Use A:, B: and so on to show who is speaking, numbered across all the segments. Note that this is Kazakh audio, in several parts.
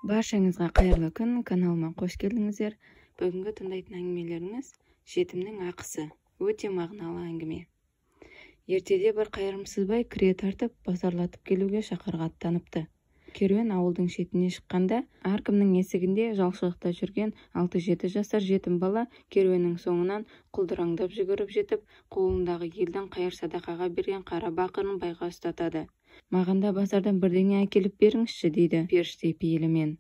A: Баршаңызға қайырлы күн, каналыма қош келдіңіздер. Бүгінгі тыңдайтын әңгімелеріңіз жетімнің ақысы. Өте мағыналы әңгіме. Ертеде бір қайырымсыз бай кіре тартып, базарлатып келуге шақырға аттаныпты. Керуен ауылдың шетіне шыққанда, әркімнің есігінде жалшылықта жүрген 6-7 жасар жетім бала керуеннің соңынан құлдыраңдап жүгіріп жетіп, қолындағы елдің қайыр садақаға берген қара бақырын байға ұстатады. «Мағанда базардан бірдеңе әкеліп беріңізші», дейді періште пейілімен.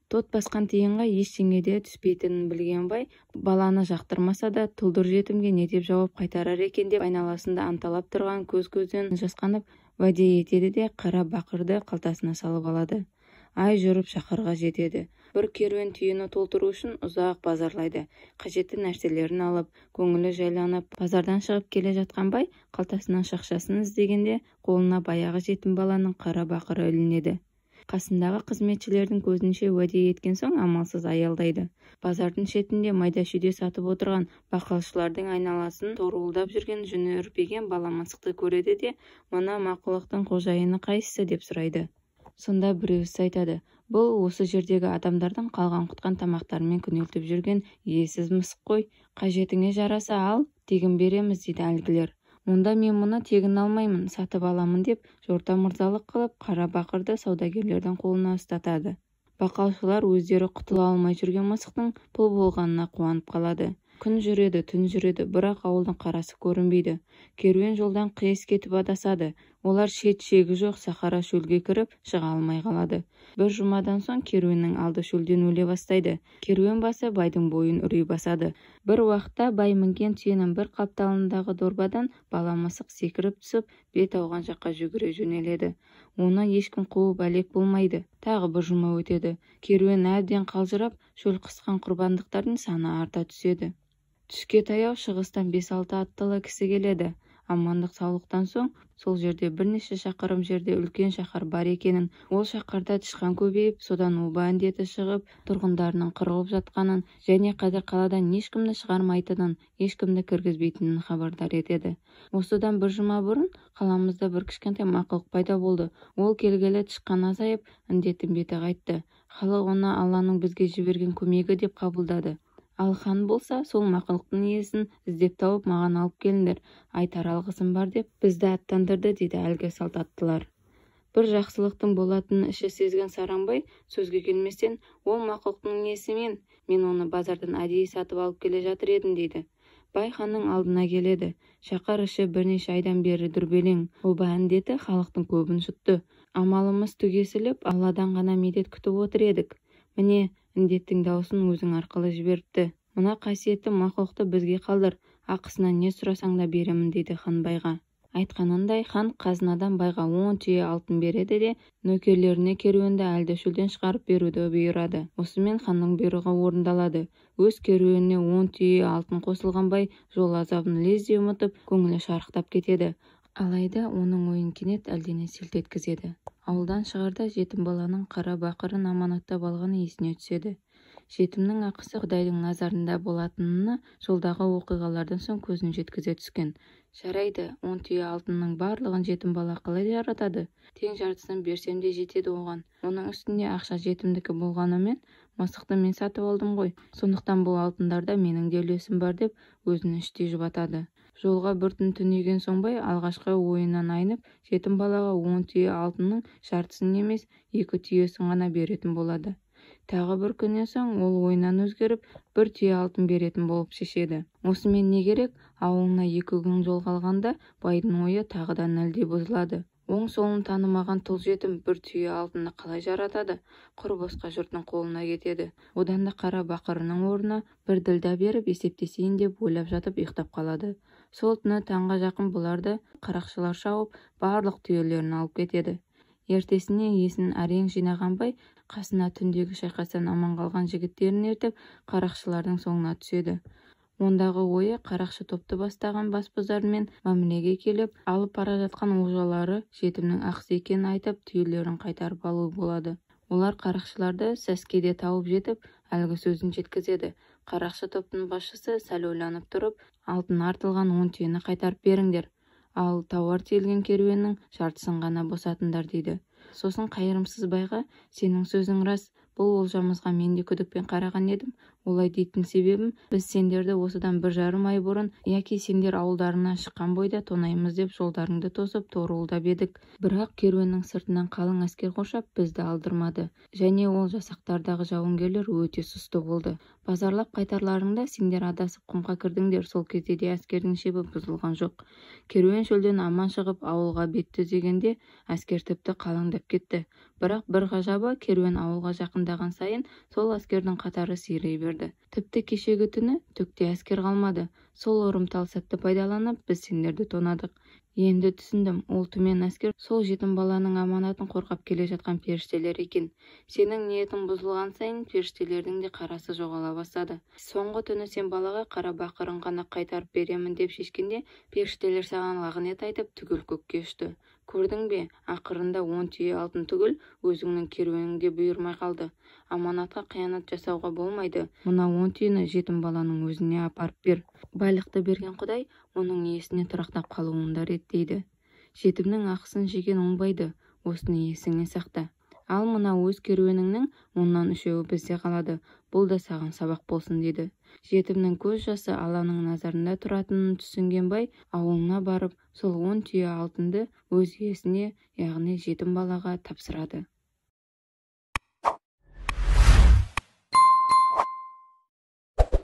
A: Тот басқан тиынға ештеңе де түспейтінін білген бай, баланы жақтырмаса да тұлдыр жетімге не деп жауап қайтарар екен деп айналасында анталап тұрған көз-көзден жасқанып уәде етеді де қара бақырды қалтасына салып алады. Ай жүріп шақырға жетеді. Бір керуен түйені толтыру үшін ұзақ базарлайды. Қажетті нәрселерін алып, көңілі жайланып, базардан шығып келе жатқан бай қалтасынан шақшасын іздегенде қолына баяғы жетім баланың қара бақыры ілінеді. Қасындағы қызметшілердің көзінше уәде еткен соң амалсыз аялдайды. Базардың шетінде майда-шүйде сатып отырған бақалшылардың айналасын торуылдап жүрген жүні үрпиген бала мысықты көреді де, «Мына мақұлықтың қожайыны қайсысы?» деп сұрайды. Сонда біреусі айтады, «Бұл осы жердегі адамдардың қалған-құтқан тамақтарымен күнелтіп жүрген иесіз мысық қой, қажетіңе жараса ал, тегін береміз», дейді әлгілер. «Онда мен мұны тегін алмаймын, сатып аламын», деп жорта мырзалық қылып қара бақырды саудагерлердің қолына ұстатады. Бақалшылар өздері құтыла алмай жүрген мысықтың пұл болғанына қуанып қалады. Күн жүреді, түн жүреді, бірақ ауылдың қарасы көрінбейді. Керуен жолдан қиыс кетіп адасады. Олар шет-шегі жоқ сахара шөлге кіріп шыға алмай қалады. Бір жұмадан соң керуеннің алды шөлден өле бастайды. Керуен басы байдың бойын үрей басады. Бір уақытта бай мінген түйенің бір қапталындағы дорбадан бала мысық секіріп түсіп, бет ауған жаққа жүгіре жөнеледі. Оны ешкім қуып әлек болмайды. Тағы бір жұма өтеді. Керуен әбден қалжырап, шөл қысқан құрбандықтардың саны арта түседі. Түске таяу шығыстан 5-6 аттылы кісі келеді. Амандық саулықтан соң сол жерде бірнеше шақырым жерде үлкен шаһар бар екенін, ол шаһарда тышқан көбейіп, содан оба індеті шығып, тұрғындарының қырылып жатқанын, және қазір қаладан ешкімді шығармайтынын, ешкімді кіргізбейтінін хабардар етеді. Осыдан бір жұма бұрын қаламызда бір кішкентай мақұлық пайда болды. Ол келгелі тышқан азайып, індеттің беті қайтты. Халық оны Алланың бізге жіберген көмегі деп қабылдады. Ал хан болса, сол мақұлықтың иесін іздеп тауып маған алып келіңдер, айтар алғысым бар деп бізді аттандырды, дейді әлгі салтаттылар. Бір жақсылықтың болатынын іші сезген Саранбай сөзге келместен, ол мақұлықтың иесі мен оны базардан әдейі сатып алып келе жатыр едім, дейді. Бай ханның алдына келеді. Шаһар іші бірнеше айдан бері дүрбелең. Оба індеті халықтың көбін жұтты. Амалымыз түгесіліп, Алладан ғана медет күтіп отыр едік. Міне, індеттің даусын өзің арқылы жіберіпті. Мына қасиетті мақұлықты бізге қалдыр, ақысынан не сұрасаң да беремін, дейді хан байға. Айтқанындай хан қазынадан байға 10 түйе алтын береді де, нөкерлеріне керуенді әлді шөлден шығарып беруді бұйырады. Осымен ханның бұйрығы орындалады. Өз керуеніне 10 түйе алтын қосылған бай жол азабын лезде ұмытып, көңілі шарықтап кетеді. Алайда оның ойын кенет әлдене селт еткізеді. Ауылдан шығарда жетім баланың қара бақырын аманаттап алғаны есіне түседі. Жетімнің ақысы Құдайдың назарында болатынына жолдағы оқиғалардан соң көзін жеткізе түскен. Жарайды, 10 түйе алтынның барлығын жетім бала қалай жаратады? Тең жартысын берсем де жетеді оған. Оның үстінде ақша жетімдікі болғанымен, мысықты мен сатып алдым ғой. Сондықтан бұл алтындарда менің де үлесім бар деп өзін іштей жұбатады. Жолға бір түн түнеген соң бай алғашқы ойынан айнып, жетім балаға 10 түйе алтынның жартысын емес, 2 түйесін ғана беретін болады. Тағы бір күннен соң ол ойынан өзгеріп, 1 түйе алтын беретін болып шешеді. Осымен не керек? Ауылына 2 күн жол қалғанда байдың ойы тағыдан нәлде бұзылады. Оң-солын танымаған тұл жетім 1 түйе алтынны қалай жаратады? Құр босқа жұрттың қолына кетеді. Одан да қара бақырының орнына бір ділда беріп есептесейін деп ойлап жатып ұйықтап қалады. Сол түні таңға жақын бұларды қарақшылар шауып, барлық түйелерін алып кетеді. Ертесіне есін әрең жинаған бай қасына түндегі шайқастан аман қалған жігіттерін ертіп, қарақшылардың соңына түседі. Ондағы ойы қарақшы топты бастаған басбұзармен мәмілеге келіп, алып бара жатқан олжалары жетімнің ақысы екенін айтып, түйелерін қайтарып алу болады. Олар қарақшыларды сәскеде тауып жетіп, әлгі сөзін жеткізеді. Қарақшы топтың басшысы сәл ойланып тұрып, алтын артылған 10 түйені қайтарып беріңдер. Ал тауар тиелген керуеннің жартысын ғана босатыңдар, дейді. Сосын қайырымсыз байға, сенің сөзің рас, Бұл олжамызға мен де күдікпен қараған едім. Олай дейтін себебім, біз сендерді осыдан 1,5 ай бұрын, яки сендер ауылдарынан шыққан бойда тонаймыз деп жолдарыңды тосып торуылдап едік. Бірақ керуеннің сыртынан қалың әскер қоршап бізді алдырмады. Және ол жасақтардағы жауынгерлер өте сұсты болды. Базарлап қайтарларыңда сендер адасып құмға кірдіңдер. Сол кезде де әскердің шебі бұзылған жоқ. Керуен шөлден аман шығып ауылға бет түзегенде әскер тіпті қалыңдап кетті. Бірақ бір ғажабы, керуен ауылға жақындаған сайын сол әскердің қатары сирей берді. Тіпті кешегі түні түкте әскер қалмады. Сол ұрымтал сәтті пайдаланып, біз сендерді тонадық. Енді түсіндім, ол түмен әскер сол жетім баланың аманатын қорғап келе жатқан періштелер екен. Сенің ниетің бұзылған сайын періштелердің де қарасы жоғала бастады. Соңғы түні сен балаға қара бақырын ғана қайтарып беремін деп шешкенде, періштелер саған лағынет айтып түгел көкке ұшты. Көрдің бе, ақырында 10 түйе алтын түгіл, өзіңнің керуеніңде бұйырмай қалды. Аманатқа қиянат жасауға болмайды. Мына 10 түйені жетім баланың өзіне апарып бер. Байлықты берген Құдай оның иесіне тұрақтап қалуын да реттейді. Жетімнің ақысын жеген оңбайды. Осыны есіңе сақта. Ал мына өз керуеніңнің 10-нан 3-еуі бізде қалады. Бұл да саған сабақ болсын деді. Жетімнің көз жасы Алланың назарында тұратынын түсінген бай ауылына барып, сол 10 түйе алтынды өз иесіне, яғни жетім балаға тапсырады.